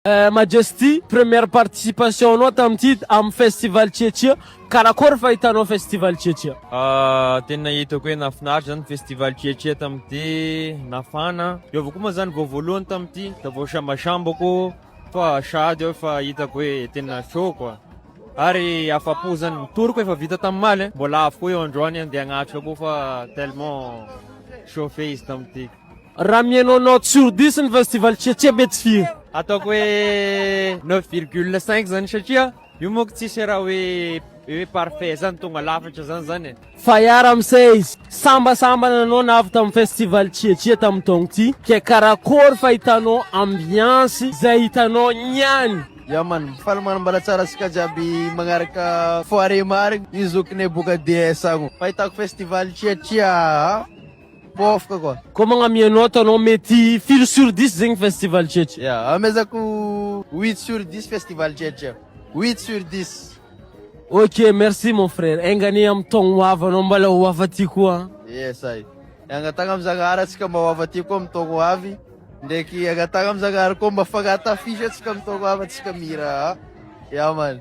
Majesty, première participation anao tamty am festival Tchetchia. Karakory fahitanao festival Tchetchia? Tena hitako hoe nafinaritra zany festival Tchetchia tamty nafana. Eo avao koa moa zany vao voalohany tamty da vao sambasambako fa sady eo fa hitako hoe tena show quoi. Ary afapo zany mitoroko efa vita tamy maly mbola afo koa eo androany andeha agnatitra koa fa tellement chauffé izy tamty. Raha mihainao note sur 10 ny festival Tchetchia mety firy? Ataoko hoe 9,5 zany satria io monko tsisy raha hoe parfait zany tonga lafatra zany e. Fa iara am'izay izy sambasambana anao navy tamy festival Tchetchia tamy taogno ty ke karakory fahitanao ambiance zay hitanao niany? Ya man, faly manambara tsara asika jiaby magnaraka foire marigny io zokinay boka DS agny. Fahitako festival Tchetchia pofka koa. Koa magnamia note anao mety firy sur 10 zegny festival Tchetchia? Ya, amezako 8 sur 10 festival Tchetchia. 8 sur 10. Ok, merci mon frère. Engany amy taogno avy anao mbala ho avy aty koa. Yes ay. Angatagna amy Zagnahary atsika mba ho avy aty koa amy taogno avy. Ndraiky angatagna amy Zagnahary koa mba fagnatafisy atsika amy taogno avy atsika mira. Ya man.